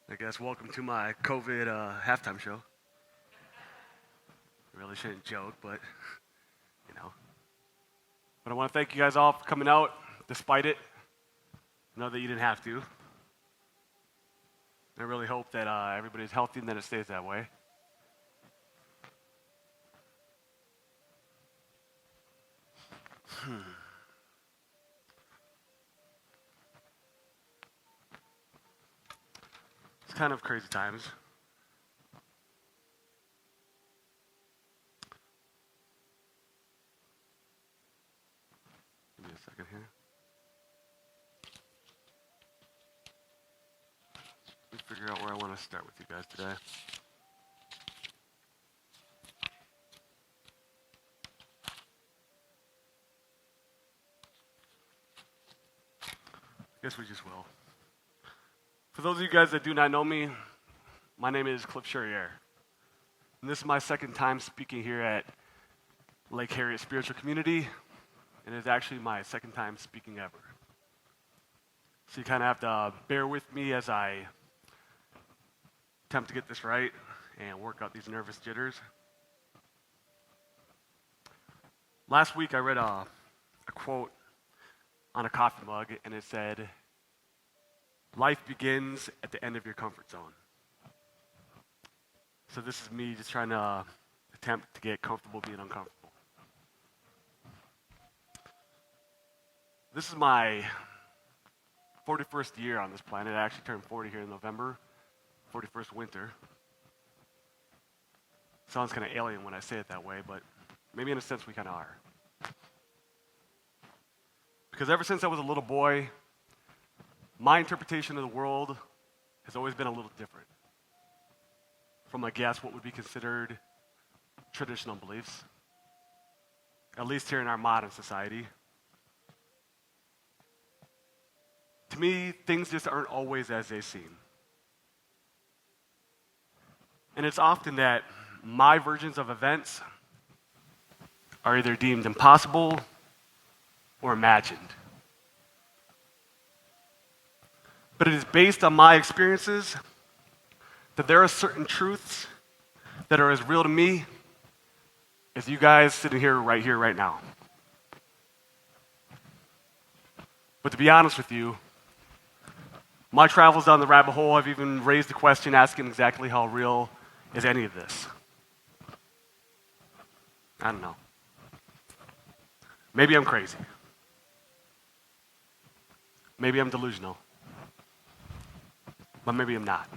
I guess welcome to my COVID halftime show. I really shouldn't joke, but you know. But I want to thank you guys all for coming out, despite it. I know that you didn't have to. I really hope that everybody's healthy and that it stays that way. It's kind of crazy times. Give me a second here. Let me figure out where I want to start with you guys today. I guess we just will. For those of you guys that do not know me, my name is Cliff Cherrier. And this is my second time speaking here at Lake Harriet Spiritual Community, and it's actually my second time speaking ever. So you kind of have to bear with me as I attempt to get this right and work out these nervous jitters. Last week I read a quote on a coffee mug, and it said, "Life begins at the end of your comfort zone." So this is me just trying to attempt to get comfortable being uncomfortable. This is my 41st year on this planet. I actually turned 40 here in November, 41st winter. Sounds kind of alien when I say it that way, but maybe in a sense we kind of are. Because ever since I was a little boy, my interpretation of the world has always been a little different from, I guess, what would be considered traditional beliefs, at least here in our modern society. To me, things just aren't always as they seem. And it's often that my versions of events are either deemed impossible or imagined. But it is based on my experiences that there are certain truths that are as real to me as you guys sitting here, right now. But to be honest with you, my travels down the rabbit hole have even raised the question asking exactly how real is any of this? I don't know. Maybe I'm crazy. Maybe I'm delusional. But maybe I'm not.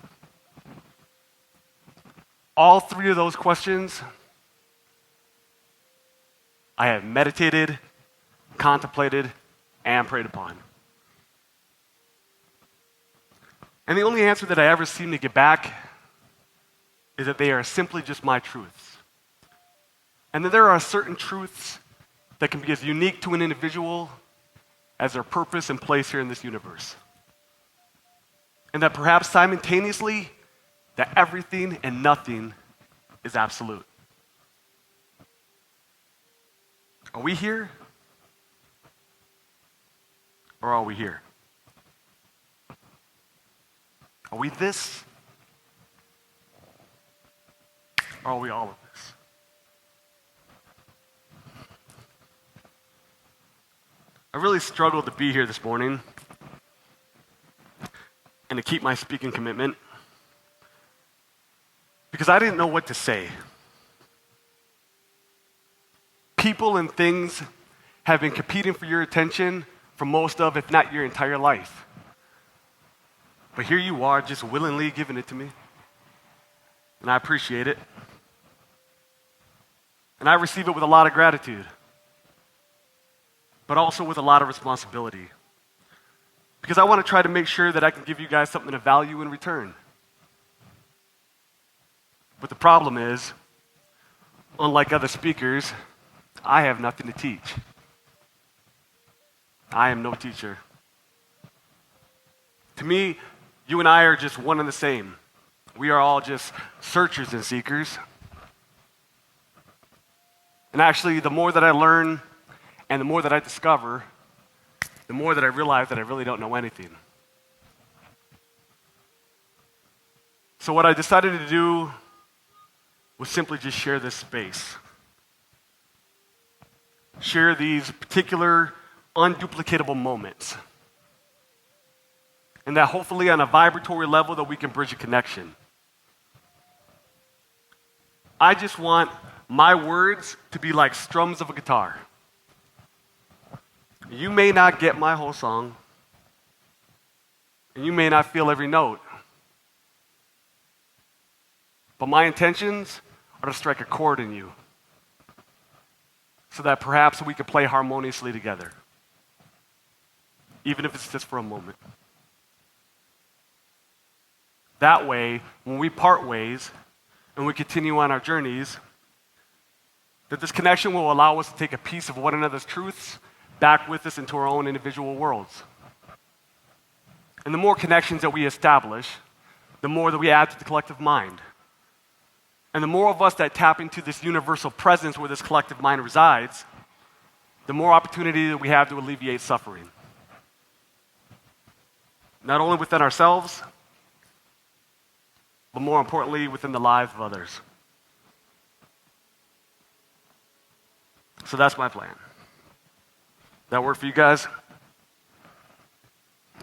All three of those questions I have meditated, contemplated, and prayed upon. And the only answer that I ever seem to get back is that they are simply just my truths. And that there are certain truths that can be as unique to an individual as their purpose and place here in this universe. And that perhaps simultaneously, that everything and nothing is absolute. Are we here? Or are we here? Are we this? Or are we all of this? I really struggled to be here this morning and to keep my speaking commitment because I didn't know what to say. People and things have been competing for your attention for most of, if not your entire life. But here you are, just willingly giving it to me. And I appreciate it. And I receive it with a lot of gratitude, but also with a lot of responsibility. Because I want to try to make sure that I can give you guys something of value in return. But the problem is, unlike other speakers, I have nothing to teach. I am no teacher. To me, you and I are just one and the same. We are all just searchers and seekers. And actually, the more that I learn and the more that I discover, the more that I realize that I really don't know anything. So what I decided to do was simply just share this space. Share these particular unduplicatable moments. And that hopefully on a vibratory level that we can bridge a connection. I just want my words to be like strums of a guitar. You may not get my whole song, and you may not feel every note. But my intentions are to strike a chord in you so that perhaps we could play harmoniously together, even if it's just for a moment. That way, when we part ways and we continue on our journeys, that this connection will allow us to take a piece of one another's truths back with us into our own individual worlds. And the more connections that we establish, the more that we add to the collective mind. And the more of us that tap into this universal presence where this collective mind resides, the more opportunity that we have to alleviate suffering. Not only within ourselves, but more importantly, within the lives of others. So that's my plan. That work for you guys?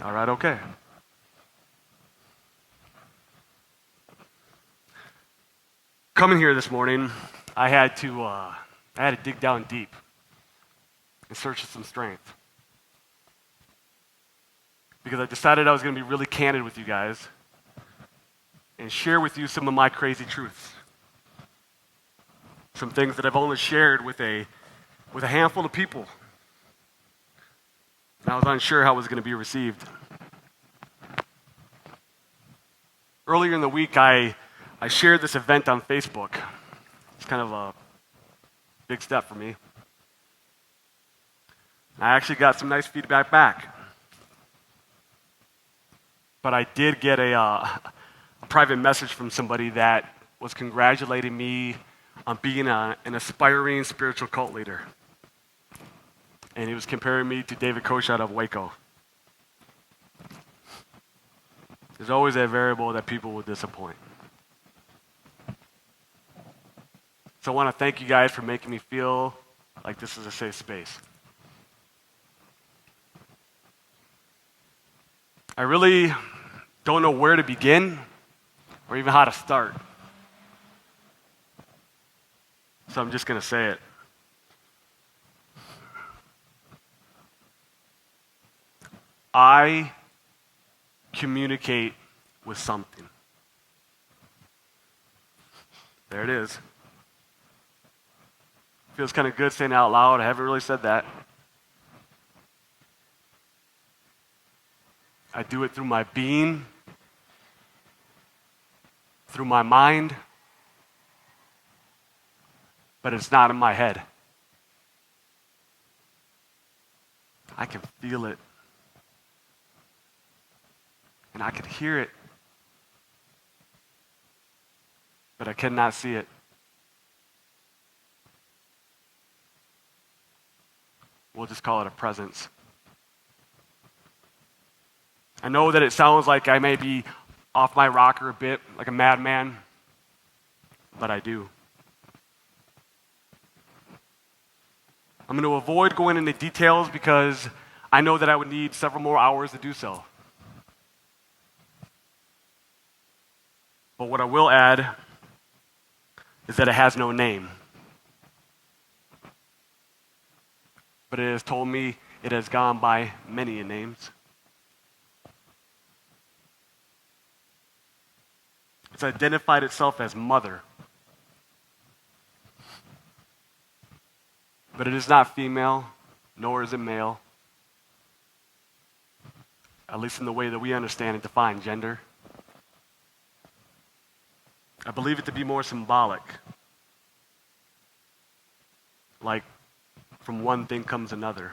All right, okay. Coming here this morning, I had to dig down deep in search of some strength. Because I decided I was going to be really candid with you guys and share with you some of my crazy truths. Some things that I've only shared with a handful of people. And I was unsure how it was going to be received. Earlier in the week, I shared this event on Facebook. It's kind of a big step for me. I actually got some nice feedback back. But I did get a private message from somebody that was congratulating me on being an aspiring spiritual cult leader. And he was comparing me to David Koch out of Waco. There's always a variable that people will disappoint. So I want to thank you guys for making me feel like this is a safe space. I really don't know where to begin or even how to start. So I'm just going to say it. I communicate with something. There it is. Feels kind of good saying it out loud. I haven't really said that. I do it through my being, through my mind, but it's not in my head. I can feel it. And I can hear it. But I cannot see it. We'll just call it a presence. I know that it sounds like I may be off my rocker a bit, like a madman, but I do. I'm going to avoid going into details because I know that I would need several more hours to do so. But what I will add is that it has no name. But it has told me it has gone by many names. It's identified itself as mother. But it is not female, nor is it male. At least in the way that we understand and define gender. I believe it to be more symbolic. Like, from one thing comes another.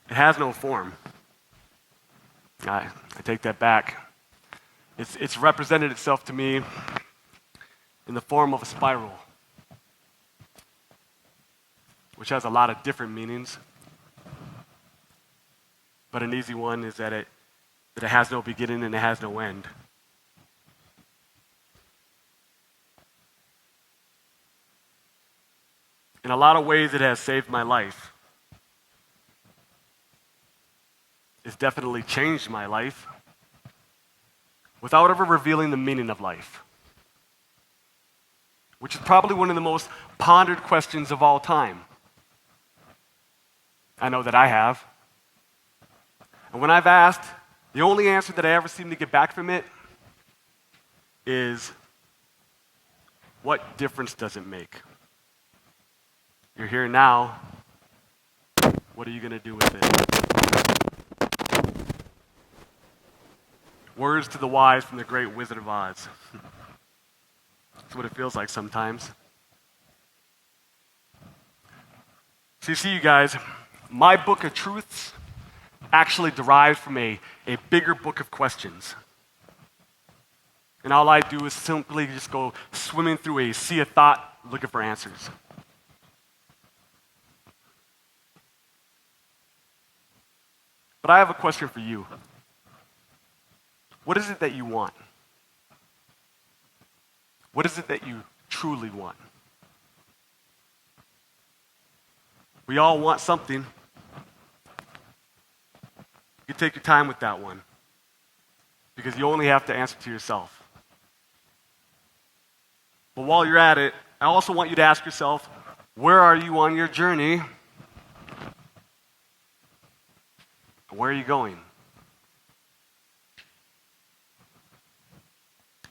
It has no form. I take that back. It's represented itself to me in the form of a spiral, which has a lot of different meanings. But an easy one is that it that it has no beginning and it has no end. In a lot of ways, it has saved my life. It's definitely changed my life without ever revealing the meaning of life, which is probably one of the most pondered questions of all time. I know that I have. And when I've asked, the only answer that I ever seem to get back from it is, what difference does it make? You're here now. What are you going to do with it? Words to the wise from the great Wizard of Oz. That's what it feels like sometimes. So you see, you guys, my book of truths actually derives from a bigger book of questions. And all I do is simply just go swimming through a sea of thought looking for answers. But I have a question for you. What is it that you want? What is it that you truly want? We all want something. You take your time with that one, because you only have to answer to yourself. But while you're at it, I also want you to ask yourself, where are you on your journey? Where are you going?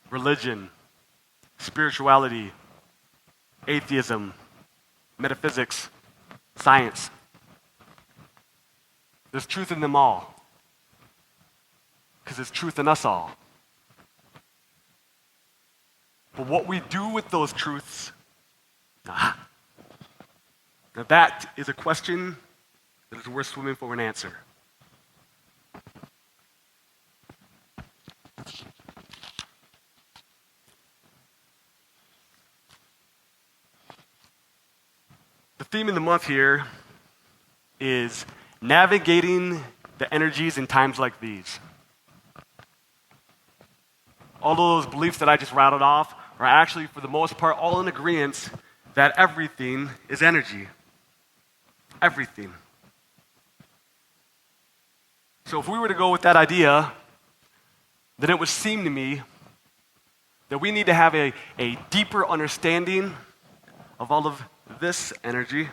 Religion, spirituality, atheism, metaphysics, science. There's truth in them all, because there's truth in us all. But what we do with those truths, now that is a question that is worth swimming for an answer. The theme of the month here is navigating the energies in times like these. All of those beliefs that I just rattled off are actually, for the most part, all in agreement that everything is energy. Everything. So if we were to go with that idea, then it would seem to me that we need to have a deeper understanding of all of this energy.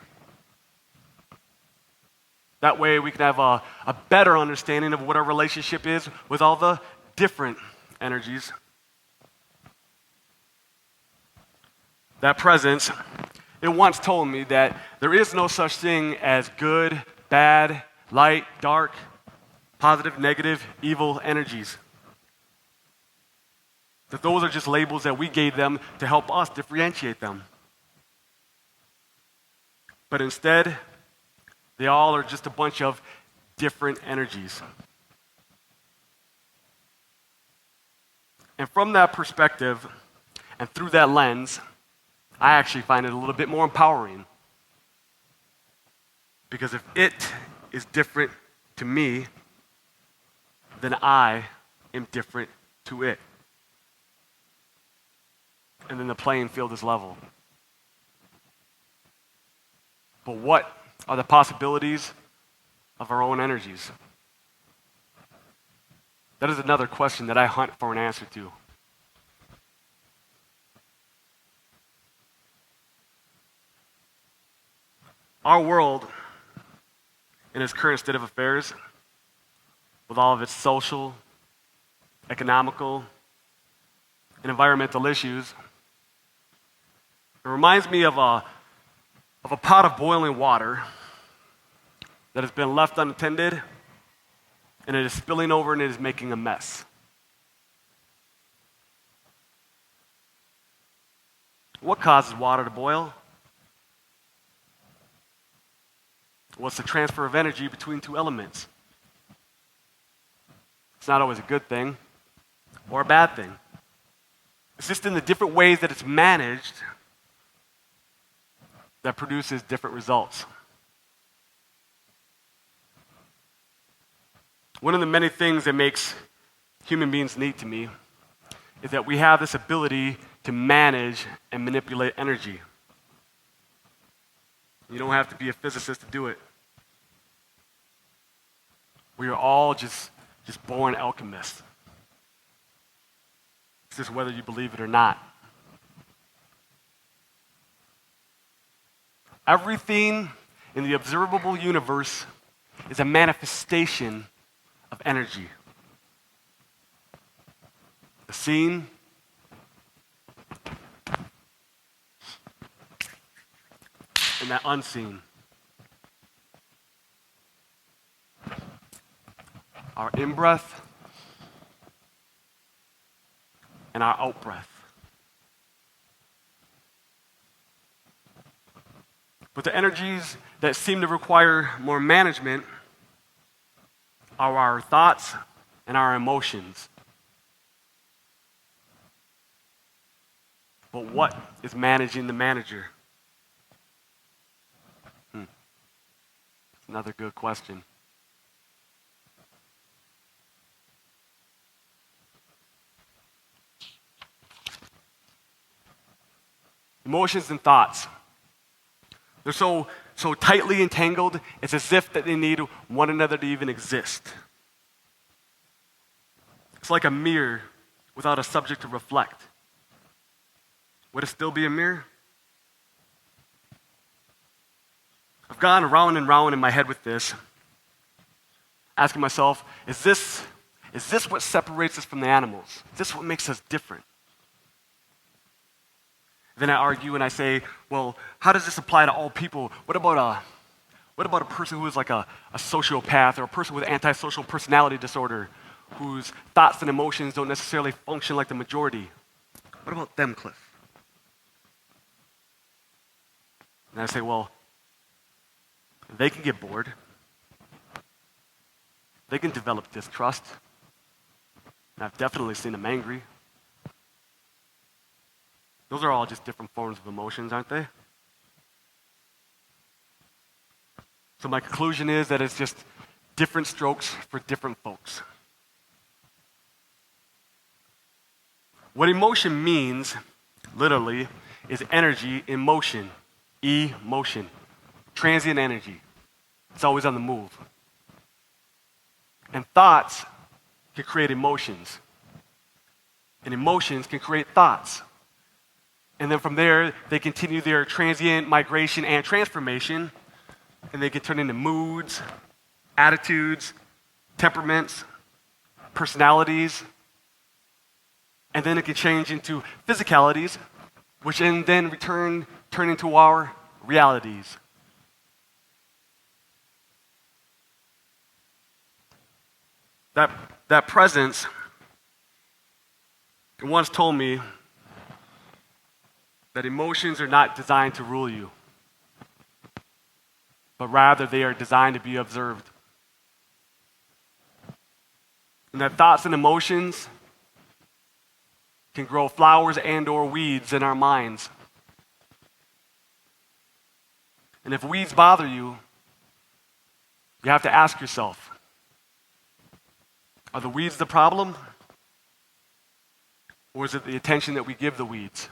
That way we can have a better understanding of what our relationship is with all the different energies. That presence, it once told me that there is no such thing as good, bad, light, dark, positive, negative, evil energies. That those are just labels that we gave them to help us differentiate them. But instead, they all are just a bunch of different energies. And from that perspective, and through that lens, I actually find it a little bit more empowering. Because if it is different to me, then I am different to it. And then the playing field is level. But what are the possibilities of our own energies? That is another question that I hunt for an answer to. Our world, in its current state of affairs, with all of its social, economical, and environmental issues, it reminds me of a pot of boiling water that has been left unattended, and it is spilling over and it is making a mess. What causes water to boil? What's the transfer of energy between two elements? It's not always a good thing or a bad thing. It's just in the different ways that it's managed that produces different results. One of the many things that makes human beings neat to me is that we have this ability to manage and manipulate energy. You don't have to be a physicist to do it. We are all just born alchemists. It's just whether you believe it or not. Everything in the observable universe is a manifestation of energy. The seen and that unseen. Our in-breath and our out-breath. But the energies that seem to require more management are our thoughts and our emotions. But what is managing the manager? Another good question. Emotions and thoughts. They're so tightly entangled, it's as if that they need one another to even exist. It's like a mirror without a subject to reflect. Would it still be a mirror? I've gone round and round in my head with this, asking myself, is this what separates us from the animals? Is this what makes us different? Then I argue and I say, well, how does this apply to all people? What about a person who is like a sociopath or a person with antisocial personality disorder whose thoughts and emotions don't necessarily function like the majority? What about them, Cliff? And I say, well, they can get bored. They can develop distrust. And I've definitely seen them angry. Those are all just different forms of emotions, aren't they? So my conclusion is that it's just different strokes for different folks. What emotion means, literally, is energy in motion. Emotion. Transient energy. It's always on the move. And thoughts can create emotions. And emotions can create thoughts. And then from there, they continue their transient migration and transformation, and they can turn into moods, attitudes, temperaments, personalities, and then it can change into physicalities, which then turn into our realities. That presence once told me that emotions are not designed to rule you, but rather they are designed to be observed. And that thoughts and emotions can grow flowers and or weeds in our minds. And if weeds bother you, you have to ask yourself, are the weeds the problem? Or is it the attention that we give the weeds?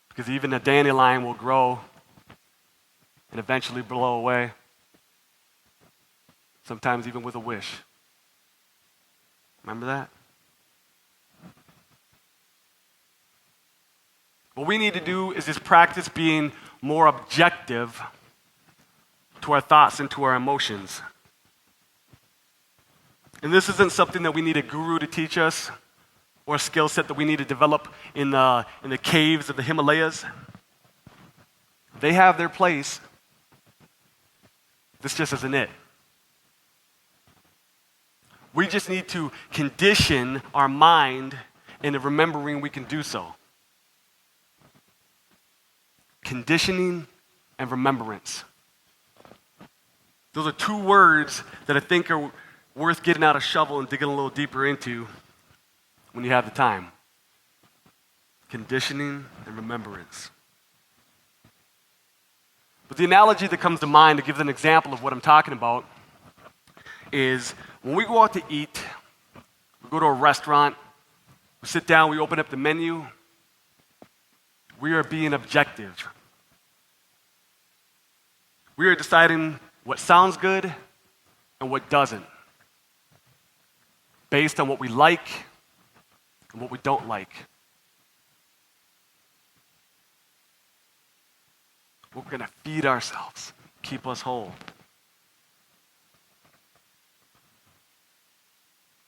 Because even a dandelion will grow and eventually blow away, sometimes even with a wish. Remember that? What we need to do is just practice being more objective to our thoughts and to our emotions. And this isn't something that we need a guru to teach us or a skill set that we need to develop in the caves of the Himalayas. They have their place. This just isn't it. We just need to condition our mind into remembering we can do so. Conditioning and remembrance. Those are two words that I think are worth getting out a shovel and digging a little deeper into when you have the time. Conditioning and remembrance. But the analogy that comes to mind to give an example of what I'm talking about is when we go out to eat, we go to a restaurant, we sit down, we open up the menu, we are being objective. We are deciding what sounds good and what doesn't, based on what we like and what we don't like. We're going to feed ourselves, keep us whole.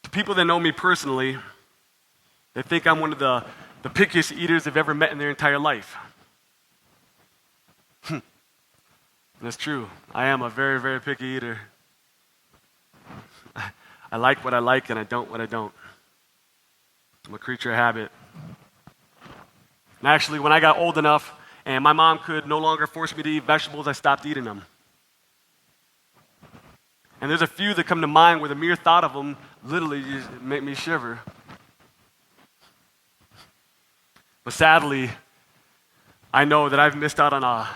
To people that know me personally, they think I'm one of the pickiest eaters they've ever met in their entire life. And it's true. I am a very, very picky eater. I like what I like and I don't what I don't. I'm a creature of habit. And actually, when I got old enough and my mom could no longer force me to eat vegetables, I stopped eating them. And there's a few that come to mind where the mere thought of them literally just make me shiver. But sadly, I know that I've missed out on a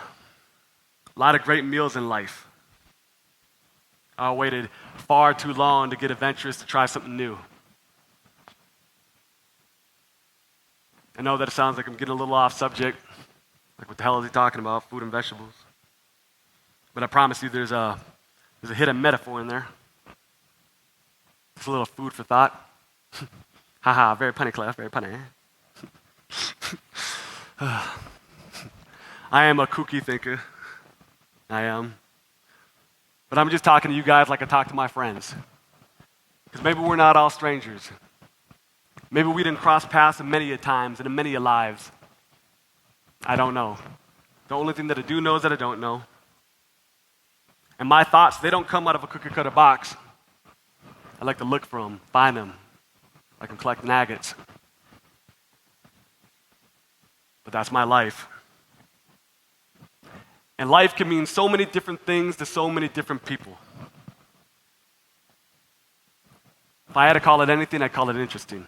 lot of great meals in life. I waited far too long to get adventurous to try something new. I know that it sounds like I'm getting a little off subject. Like, what the hell is he talking about? Food and vegetables. But I promise you there's a hidden metaphor in there. It's a little food for thought. Haha, very punny, Cliff, very punny. I am a kooky thinker. I am. But I'm just talking to you guys like I talk to my friends. Because maybe we're not all strangers. Maybe we didn't cross paths many a times and in many a lives. I don't know. The only thing that I do know is that I don't know. And my thoughts, they don't come out of a cookie-cutter box. I like to look for them, find them. I can collect nuggets. But that's my life. And life can mean so many different things to so many different people. If I had to call it anything, I'd call it interesting.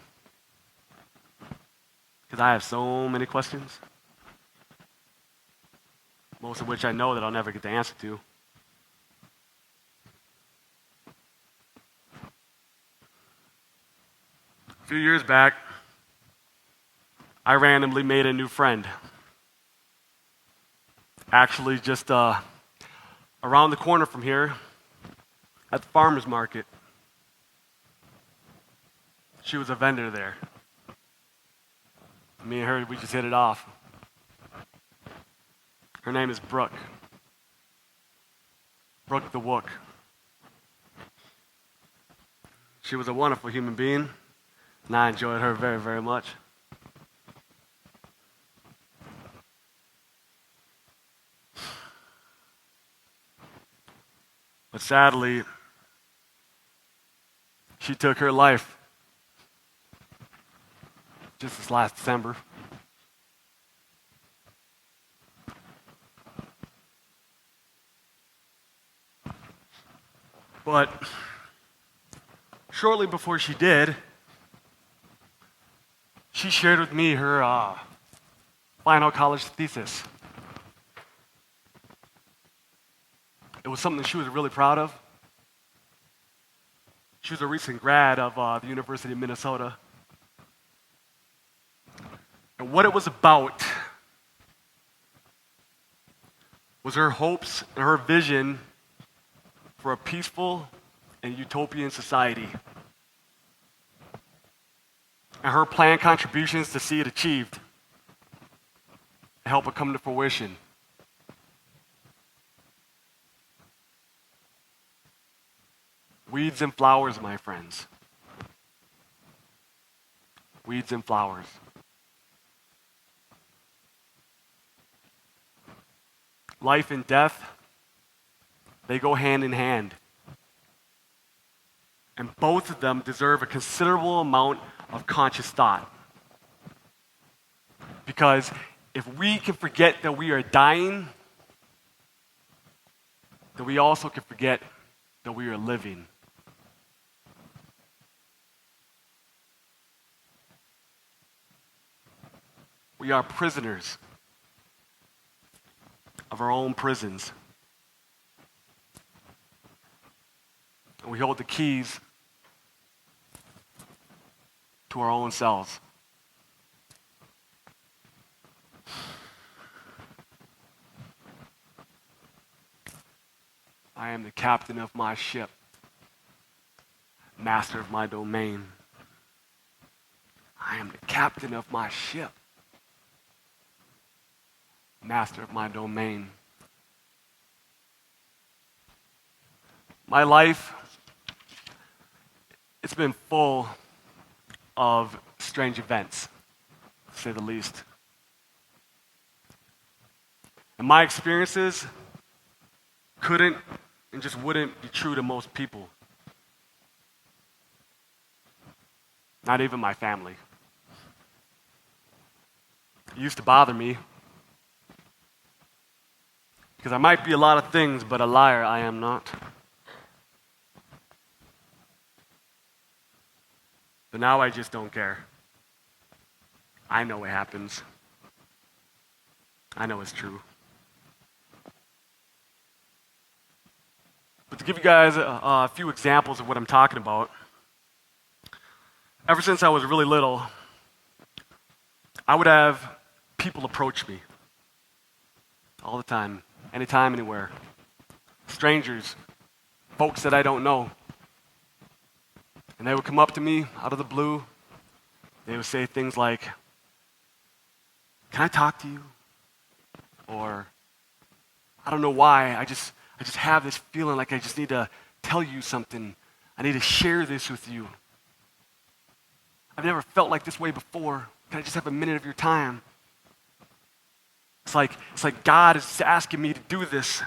Because I have so many questions, most of which I know that I'll never get the answer to. A few years back, I randomly made a new friend. Actually, just around the corner from here, at the farmer's market. She was a vendor there. Me and her, we just hit it off. Her name is Brooke. Brooke the Wook. She was a wonderful human being, and I enjoyed her very, very much. But sadly, she took her life just this last December. But shortly before she did, she shared with me her final college thesis. It was something she was really proud of. She was a recent grad of the University of Minnesota. And what it was about was her hopes and her vision for a peaceful and utopian society. And her planned contributions to see it achieved and help it come to fruition. Weeds and flowers, my friends. Weeds and flowers. Life and death, they go hand in hand. And both of them deserve a considerable amount of conscious thought. Because if we can forget that we are dying, then we also can forget that we are living. We are prisoners of our own prisons. and we hold the keys to our own selves. I am the captain of my ship, master of my domain. I am the captain of my ship, master of my domain. My life, it's been full of strange events, to say the least. And my experiences couldn't and just wouldn't be true to most people. Not even my family. It used to bother me because I might be a lot of things, but a liar I am not. But now I just don't care. I know it happens. I know it's true. But to give you guys a few examples of what I'm talking about, ever since I was really little, I would have people approach me all the time, anytime, anywhere. Strangers, folks that I don't know. And they would come up to me out of the blue. They would say things like, "Can I talk to you?" Or, "I don't know why, I just have this feeling like I just need to tell you something. I need to share this with you. I've never felt like this way before. Can I just have a minute of your time?" It's like God is asking me to do this.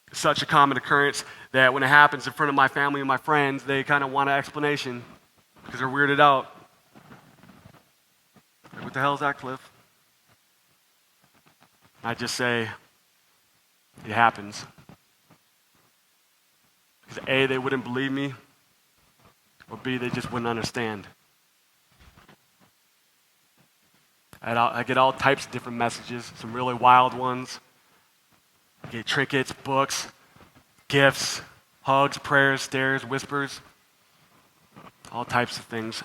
It's such a common occurrence that when it happens in front of my family and my friends, they kind of want an explanation because they're weirded out. Like, "What the hell is that, Cliff?" I just say, it happens. Because A, they wouldn't believe me, or B, they just wouldn't understand. I get all types of different messages, some really wild ones. I get trinkets, books, gifts, hugs, prayers, stares, whispers, all types of things.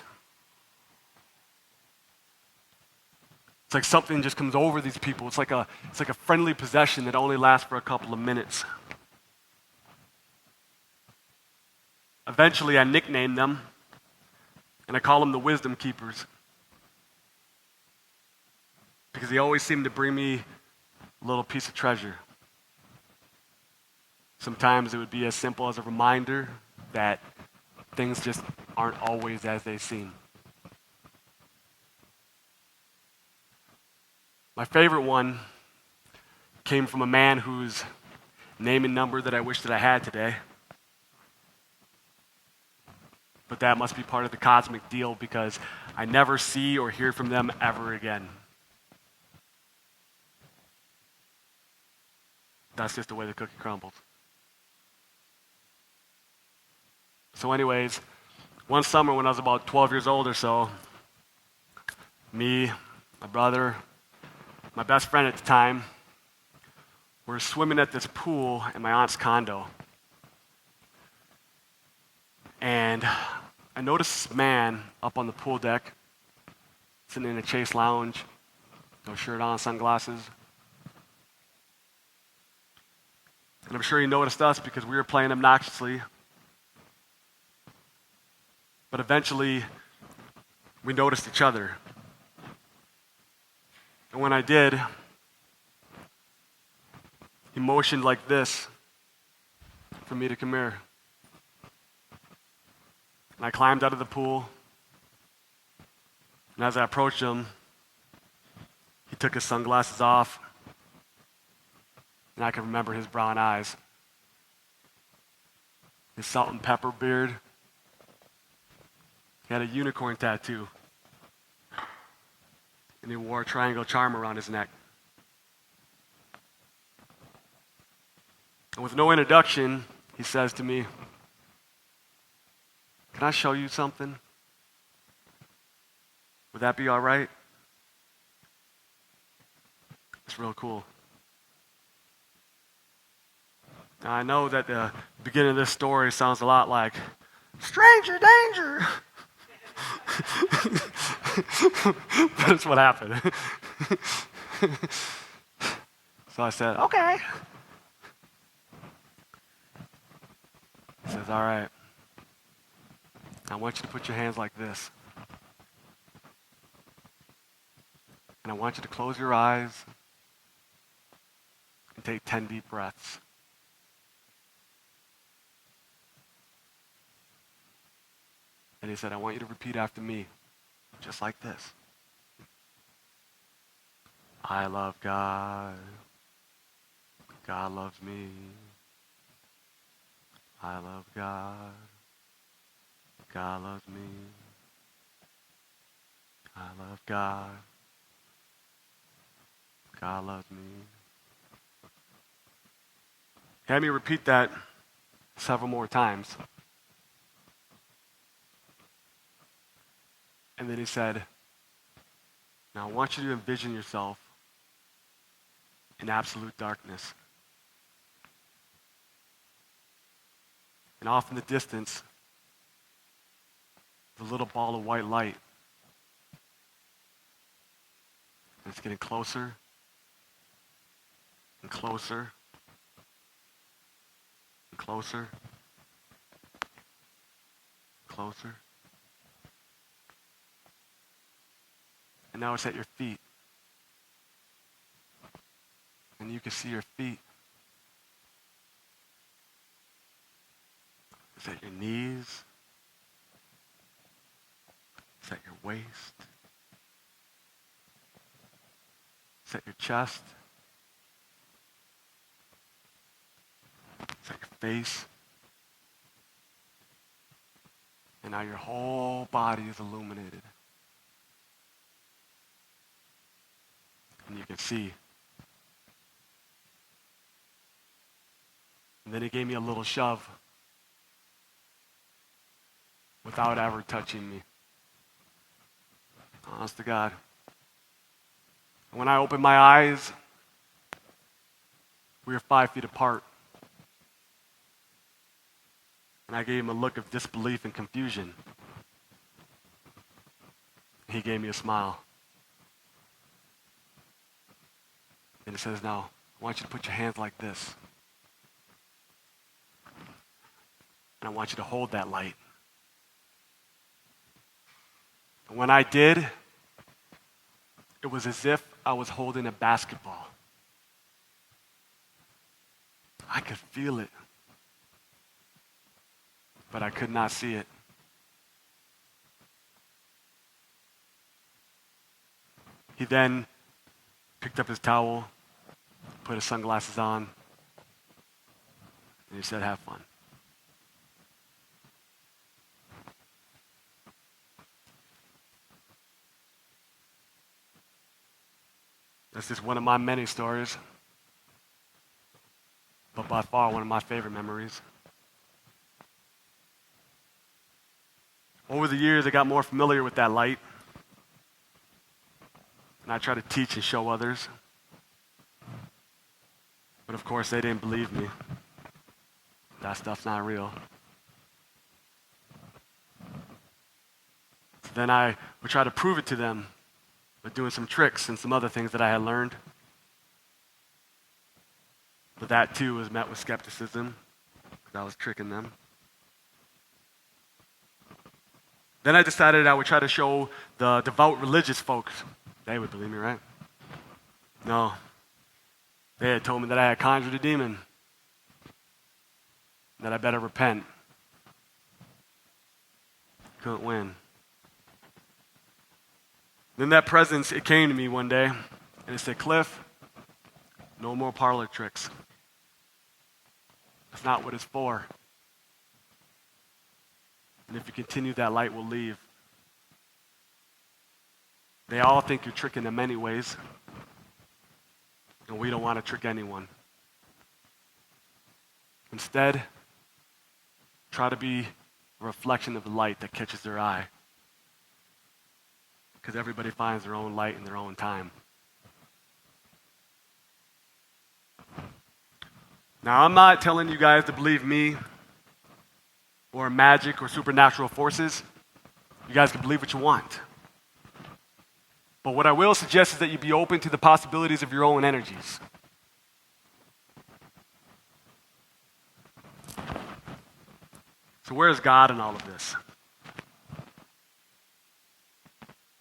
It's like something just comes over these people. It's like a friendly possession that only lasts for a couple of minutes. Eventually, I nickname them, and I call them the wisdom keepers. Because they always seem to bring me a little piece of treasure. Sometimes it would be as simple as a reminder that things just aren't always as they seem. My favorite one came from a man whose name and number that I wish that I had today. But that must be part of the cosmic deal because I never see or hear from them ever again. That's just the way the cookie crumbles. So anyways, one summer when I was about 12 years old or so, me, my brother, my best friend at the time, were swimming at this pool in my aunt's condo. And I noticed this man up on the pool deck, sitting in a Chase lounge, no shirt on, sunglasses. And I'm sure he noticed us because we were playing obnoxiously. But eventually, we noticed each other. And when I did, he motioned like this for me to come here. And I climbed out of the pool. And as I approached him, he took his sunglasses off. And I can remember his brown eyes, his salt and pepper beard. He had a unicorn tattoo. And he wore a triangle charm around his neck. And with no introduction, he says to me, "Can I show you something? Would that be all right?" It's real cool. Now, I know that the beginning of this story sounds a lot like stranger danger. That's what happened. So I said, okay. He says, all right. I want you to put your hands like this. And I want you to close your eyes and take 10 deep breaths. And he said, I want you to repeat after me, just like this. I love God. God loves me. I love God. God loves me. I love God. God loves me. He had me repeat that several more times. And then he said, now I want you to envision yourself in absolute darkness. And off in the distance, the little ball of white light. And it's getting closer and closer and closer, closer. And now it's at your feet. And you can see your feet. It's at your knees. It's at your waist. It's at your chest. It's at your face. And now your whole body is illuminated. And you can see. And then he gave me a little shove without ever touching me. Honest to God. And when I opened my eyes, we were 5 feet apart. And I gave him a look of disbelief and confusion. He gave me a smile. And he says, now, I want you to put your hands like this. And I want you to hold that light. And when I did, it was as if I was holding a basketball. I could feel it, but I could not see it. He then picked up his towel, put his sunglasses on, and he said, have fun. That's just one of my many stories, but by far one of my favorite memories. Over the years, I got more familiar with that light, and I tried to teach and show others. But of course, they didn't believe me. That stuff's not real. So then I would try to prove it to them by doing some tricks and some other things that I had learned. But that too was met with skepticism, because I was tricking them. Then I decided I would try to show the devout religious folks. They would believe me, right? No. They had told me that I had conjured a demon, that I better repent. Couldn't win. Then that presence, it came to me one day, and it said, Cliff, no more parlor tricks. That's not what it's for. And if you continue, that light will leave. They all think you're tricking them anyways, and we don't want to trick anyone. Instead, try to be a reflection of the light that catches their eye. Because everybody finds their own light in their own time. Now, I'm not telling you guys to believe me or magic or supernatural forces. You guys can believe what you want. But what I will suggest is that you be open to the possibilities of your own energies. So where is God in all of this?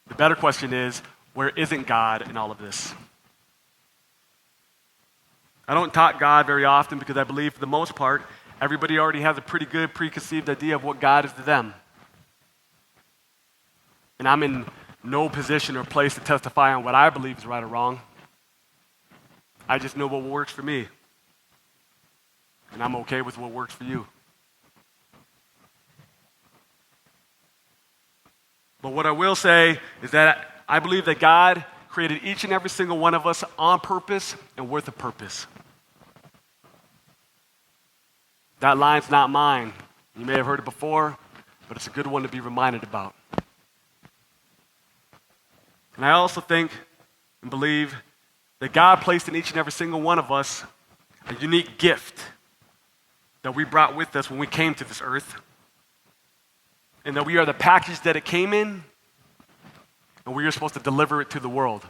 The better question is, where isn't God in all of this? I don't talk God very often because I believe, for the most part, everybody already has a pretty good preconceived idea of what God is to them. And I'm in no position or place to testify on what I believe is right or wrong. I just know what works for me. And I'm okay with what works for you. But what I will say is that I believe that God created each and every single one of us on purpose and with a purpose. That line's not mine. You may have heard it before, but it's a good one to be reminded about. And I also think and believe that God placed in each and every single one of us a unique gift that we brought with us when we came to this earth. And that we are the package that it came in, and we are supposed to deliver it to the world.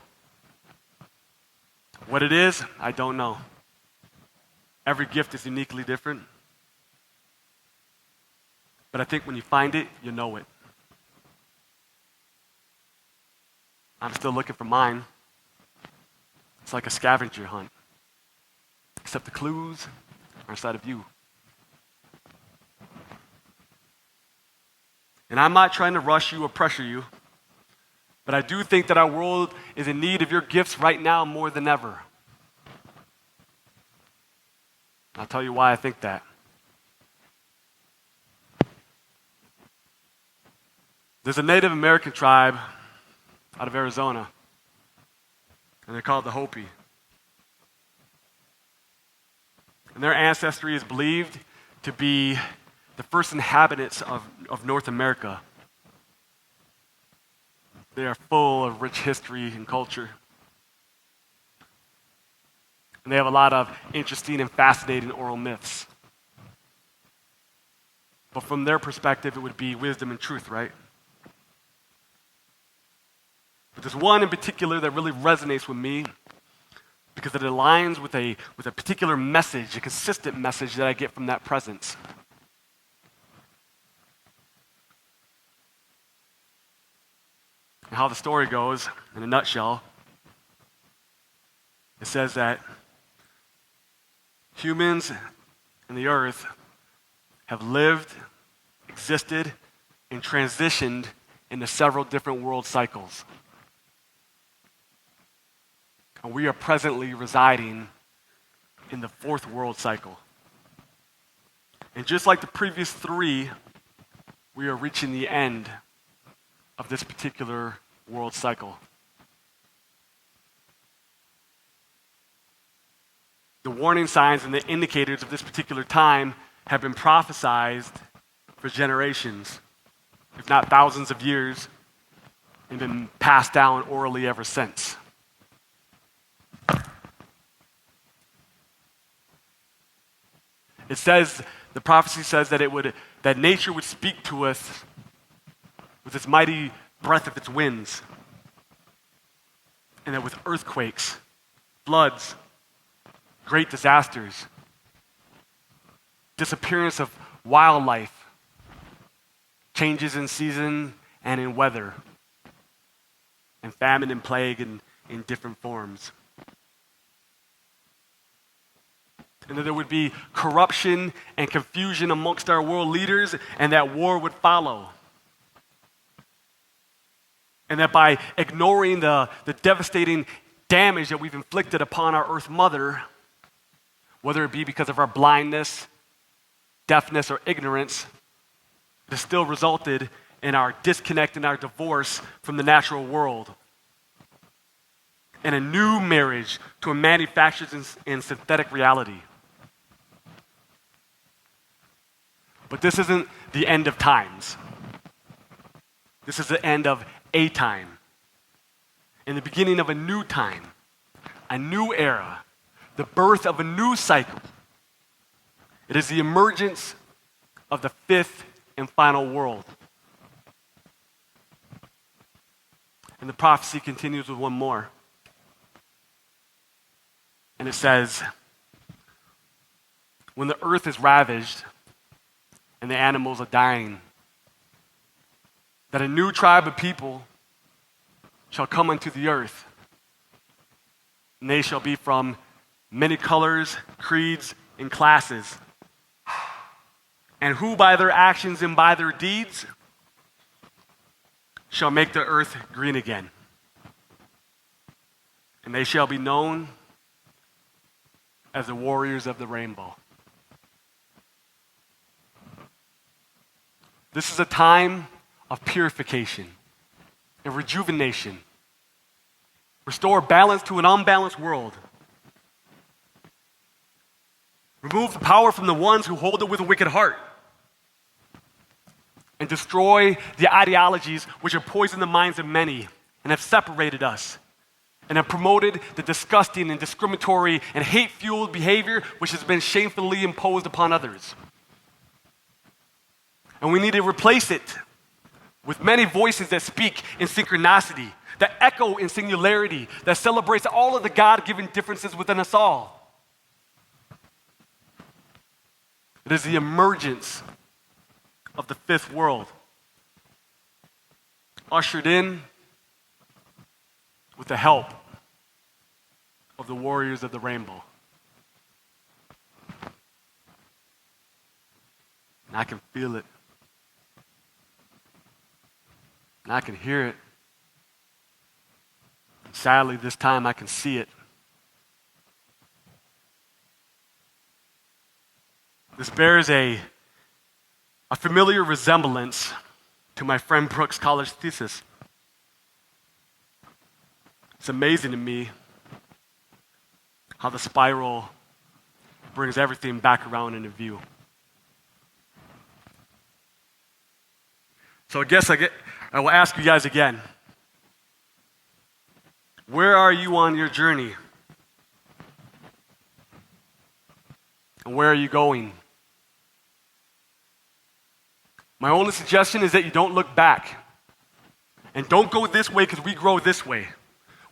What it is, I don't know. Every gift is uniquely different. But I think when you find it, you know it. I'm still looking for mine. It's like a scavenger hunt. Except the clues are inside of you. And I'm not trying to rush you or pressure you, but I do think that our world is in need of your gifts right now more than ever. I'll tell you why I think that. There's a Native American tribe out of Arizona, and they're called the Hopi. And their ancestry is believed to be the first inhabitants of North America. They are full of rich history and culture. And they have a lot of interesting and fascinating oral myths. But from their perspective, it would be wisdom and truth, right? But there's one in particular that really resonates with me because it aligns with a particular message, a consistent message that I get from that presence. And how the story goes, in a nutshell, it says that humans and the earth have lived, existed, and transitioned into several different world cycles. And we are presently residing in the fourth world cycle. And just like the previous three, we are reaching the end of this particular world cycle. The warning signs and the indicators of this particular time have been prophesized for generations, if not thousands of years, and been passed down orally ever since. It says, the prophecy says that nature would speak to us with its mighty breath of its winds. And that with earthquakes, floods, great disasters, disappearance of wildlife, changes in season and in weather, and famine and plague in different forms. And that there would be corruption and confusion amongst our world leaders, and that war would follow. And that by ignoring the devastating damage that we've inflicted upon our Earth Mother, whether it be because of our blindness, deafness, or ignorance, it has still resulted in our disconnect and our divorce from the natural world. And a new marriage to a manufactured and synthetic reality. But this isn't the end of times. This is the end of a time. And the beginning of a new time, a new era, the birth of a new cycle, It is the emergence of the fifth and final world. And the prophecy continues with one more. And it says, when the earth is ravaged and the animals are dying, that a new tribe of people shall come unto the earth. And they shall be from many colors, creeds, and classes. And who by their actions and by their deeds shall make the earth green again. And they shall be known as the warriors of the rainbow. This is a time of purification and rejuvenation. Restore balance to an unbalanced world. Remove the power from the ones who hold it with a wicked heart. And destroy the ideologies which have poisoned the minds of many and have separated us and have promoted the disgusting and discriminatory and hate-fueled behavior which has been shamefully imposed upon others. And we need to replace it with many voices that speak in synchronicity, that echo in singularity, that celebrates all of the God-given differences within us all. It is the emergence of the fifth world, ushered in with the help of the warriors of the rainbow. And I can feel it. And I can hear it. Sadly, this time I can see it. This bears a familiar resemblance to my friend Brooks' college thesis. It's amazing to me how the spiral brings everything back around into view. So I will ask you guys again. Where are you on your journey? And where are you going? My only suggestion is that you don't look back. And don't go this way because we grow this way.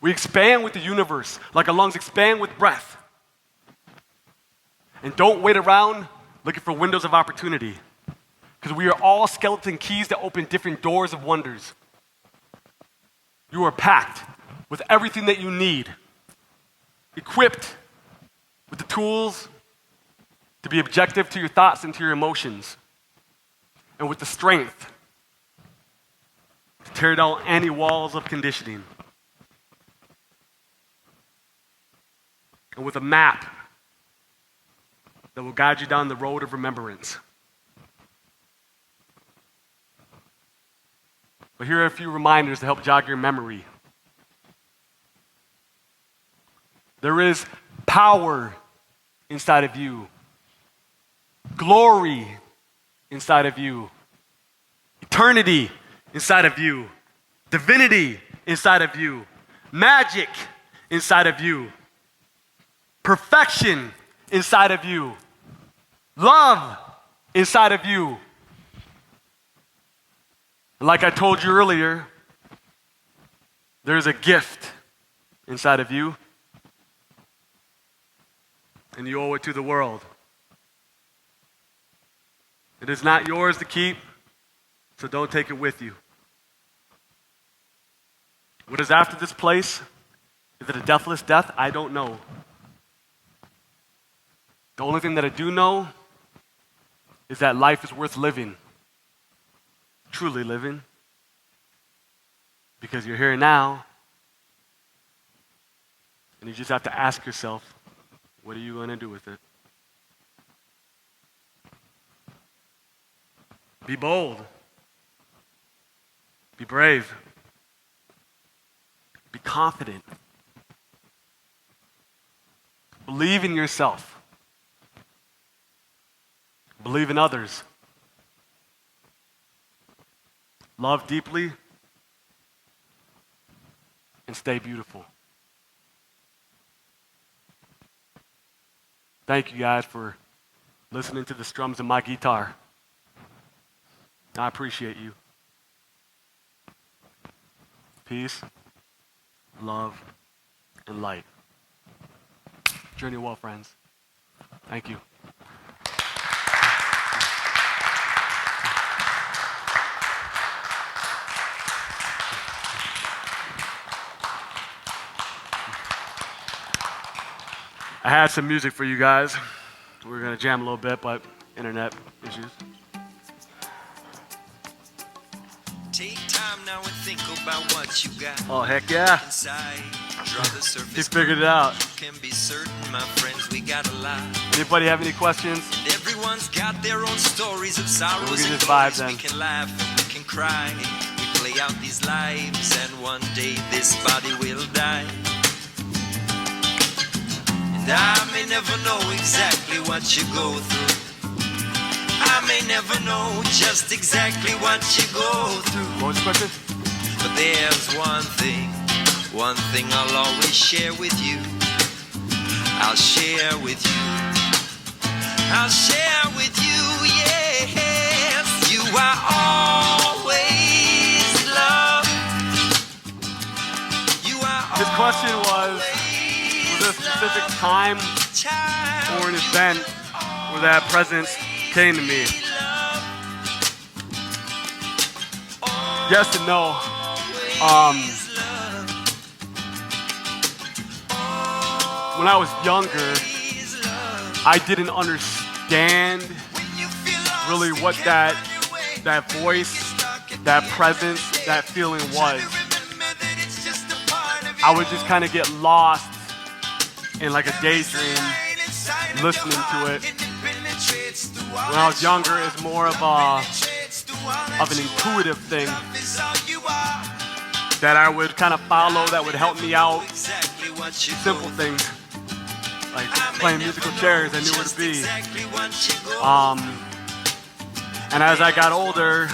We expand with the universe like our lungs expand with breath. And don't wait around looking for windows of opportunity because we are all skeleton keys that open different doors of wonders. You are packed with everything that you need, equipped with the tools to be objective to your thoughts and to your emotions, and with the strength to tear down any walls of conditioning. And with a map that will guide you down the road of remembrance. But here are a few reminders to help jog your memory. There is power inside of you, glory inside of you, eternity inside of you, divinity inside of you, magic inside of you, perfection inside of you, love inside of you. And like I told you earlier, there's a gift inside of you, and you owe it to the world. It is not yours to keep, so don't take it with you. What is after this place? Is it a deathless death? I don't know. The only thing that I do know is that life is worth living, truly living, because you're here now, and you just have to ask yourself, what are you going to do with it? Be bold. Be brave. Be confident. Believe in yourself. Believe in others. Love deeply. And stay beautiful. Thank you guys for listening to the strums of my guitar. I appreciate you. Peace, love, and light. Journey well, friends. Thank you. I had some music for you guys. We're going to jam a little bit, but internet issues. Take time now and think about what you got. Oh, heck yeah. Inside, draw the surface. He figured it out. Can be certain, my friends, we got a lot. Anybody have any questions? And everyone's got their own stories of sorrows We can and just vibe glories. then. We can laugh and we can cry. We play out these lives and one day this body will die. And I may never know exactly what you go through. I may never know just exactly what you go through. What was the question? But there's one thing I'll always share with you. I'll share with you. I'll share with you, yes. You are always loved. You are His question was there a specific time or an event where that presence came to me? Yes and no. When I was younger, I didn't understand really what that voice, that presence, that feeling was. I would just kind of get lost in like a daydream, listening to it. When I was younger, it was more of an intuitive thing that I would kind of follow, that would help me out. Simple things like playing musical chairs, I knew where to be. And as I got older,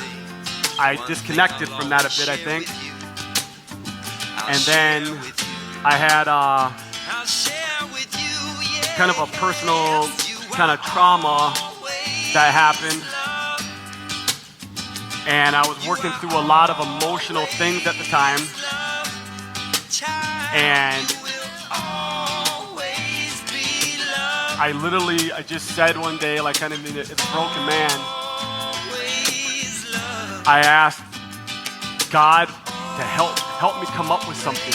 I disconnected from that a bit, I think. And then I had kind of a personal kind of trauma that happened. And I was working through a lot of emotional things at the time. And I just said one day, like kind of as a broken man, I asked God to help me come up with something.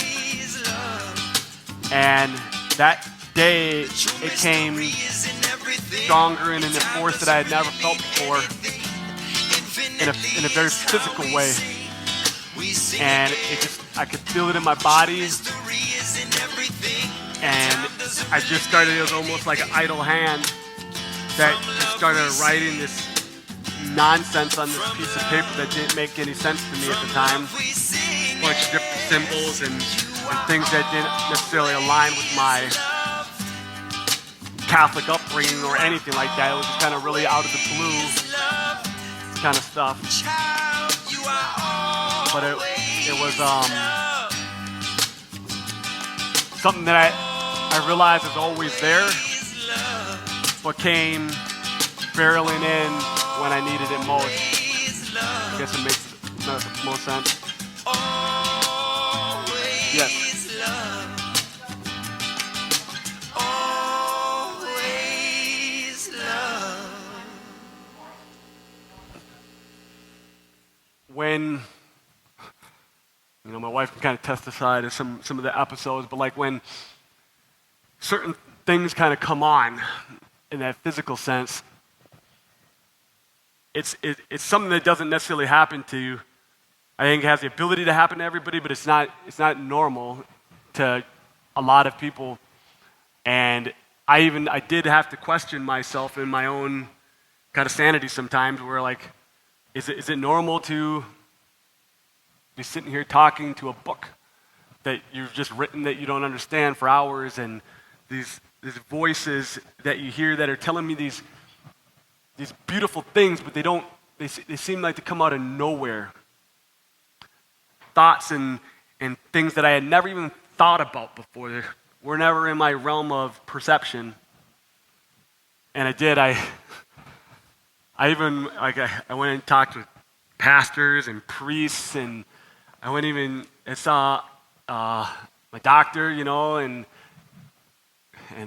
And that day, it came stronger and in a force that I had never felt before, in a very physical way. And I could feel it in my body. And I just started, it was almost like an idle hand that just started writing this nonsense on this piece of paper that didn't make any sense to me at the time. A bunch of different symbols and things that didn't necessarily align with my Catholic upbringing or anything like that. It was just kind of really out of the blue kind of stuff. But it was something that I realized is always there, but came barreling in when I needed it most. I guess it makes the most sense. Yes. When, my wife can kind of testify to some of the episodes, but like when certain things kind of come on in that physical sense, it's something that doesn't necessarily happen to you. I think it has the ability to happen to everybody, but it's not normal to a lot of people. And I did have to question myself in my own kind of sanity sometimes, where like, is it normal to be sitting here talking to a book that you've just written that you don't understand for hours, and these voices that you hear that are telling me these beautiful things, but they seem like to come out of nowhere. Thoughts and things that I had never even thought about before. They were never in my realm of perception. And I I went and talked with pastors and priests, and I saw my doctor, and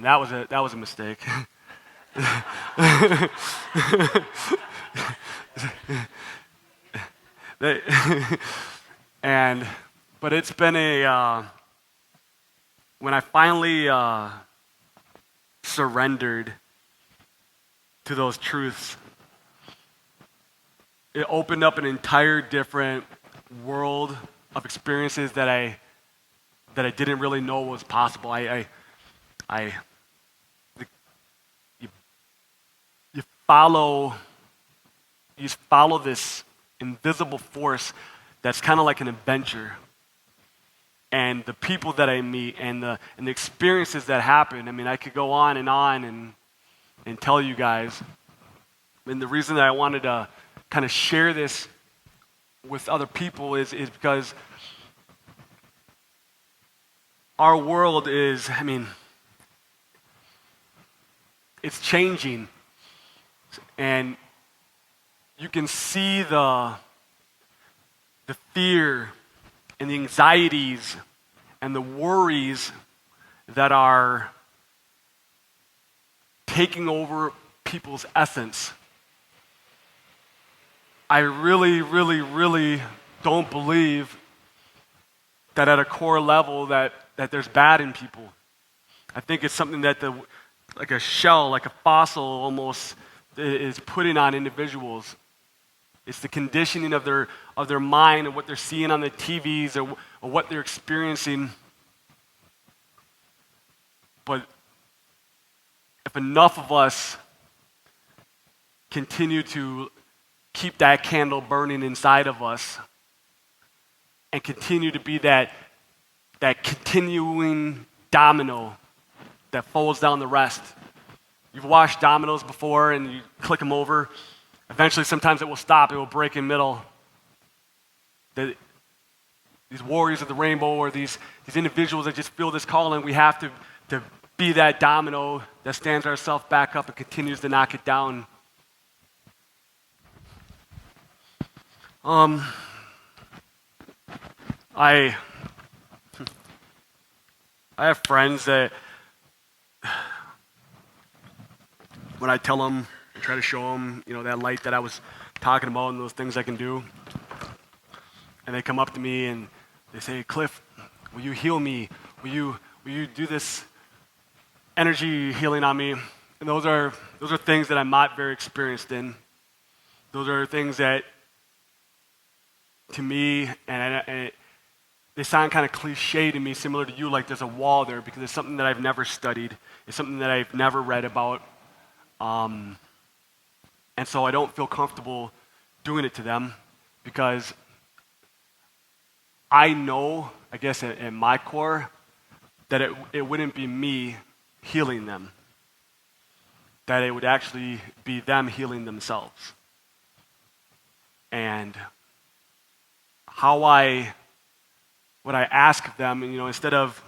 that was a mistake. They- and but it's been when I finally surrendered to those truths, it opened up an entire different world of experiences that I didn't really know was possible. You, you follow this invisible force that's kind of like an adventure, and the people that I meet and the experiences that happen. I mean, I could go on and tell you guys. And the reason that I wanted to kind of share this with other people is because our world is, I mean, it's changing. And you can see the fear and the anxieties and the worries that are taking over people's essence. I really, really, really don't believe that at a core level that there's bad in people. I think it's something that like a shell, like a fossil almost, is putting on individuals. It's the conditioning of their mind and what they're seeing on the TVs or what they're experiencing. But if enough of us continue to keep that candle burning inside of us and continue to be that continuing domino that folds down the rest. You've watched dominoes before and you click them over. Eventually, sometimes it will stop. It will break in middle. These warriors of the rainbow, or these individuals that just feel this calling, we have to be that domino that stands ourselves back up and continues to knock it down. I have friends that when I tell them, I try to show them, that light that I was talking about and those things I can do. And they come up to me and they say, Cliff, will you heal me? Will you do this energy healing on me? And those are things that I'm not very experienced in. Those are things that, to me, and they sound kind of cliche to me, similar to you, like there's a wall there, because it's something that I've never studied. It's something that I've never read about. And so I don't feel comfortable doing it to them, because I know, I guess in my core, that it wouldn't be me healing them, that it would actually be them healing themselves. And what I ask them, instead of,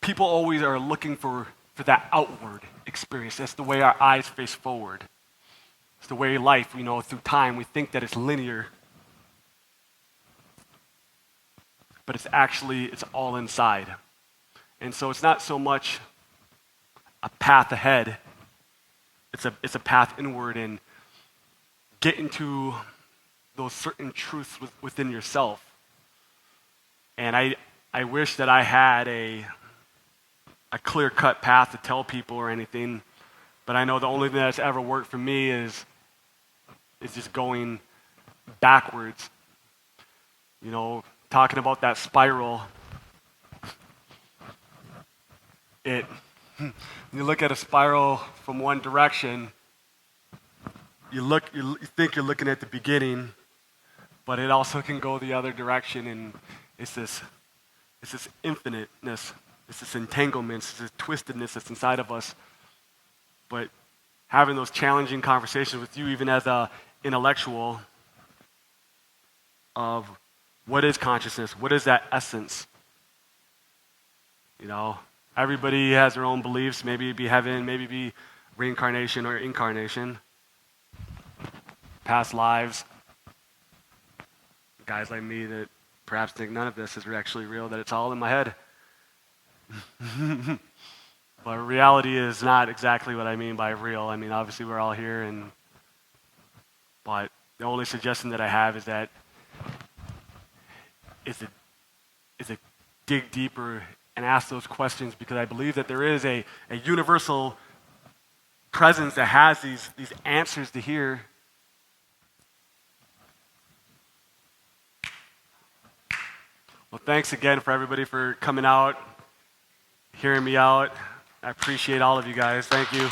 people always are looking for that outward experience. That's the way our eyes face forward. It's the way life, through time, we think that it's linear. But it's all inside. And so it's not so much a path ahead. It's a path inward, and get into those certain truths within yourself. And I wish that I had a clear-cut path to tell people or anything, but I know the only thing that's ever worked for me is just going backwards. Talking about that spiral. You look at a spiral from one direction, you think you're looking at the beginning, but it also can go the other direction, and it's this infiniteness, it's this entanglement, it's this twistedness that's inside of us. But having those challenging conversations with you, even as an intellectual, of what is consciousness, what is that essence? Everybody has their own beliefs. Maybe it'd be heaven, maybe it'd be reincarnation or incarnation, past lives, guys like me that perhaps think none of this is actually real, that it's all in my head. But reality is not exactly what I mean by real. I mean, obviously we're all here, but the only suggestion that I have is that is to dig deeper and ask those questions, because I believe that there is a universal presence that has these answers to hear. Well, thanks again for everybody for coming out, hearing me out. I appreciate all of you guys. Thank you.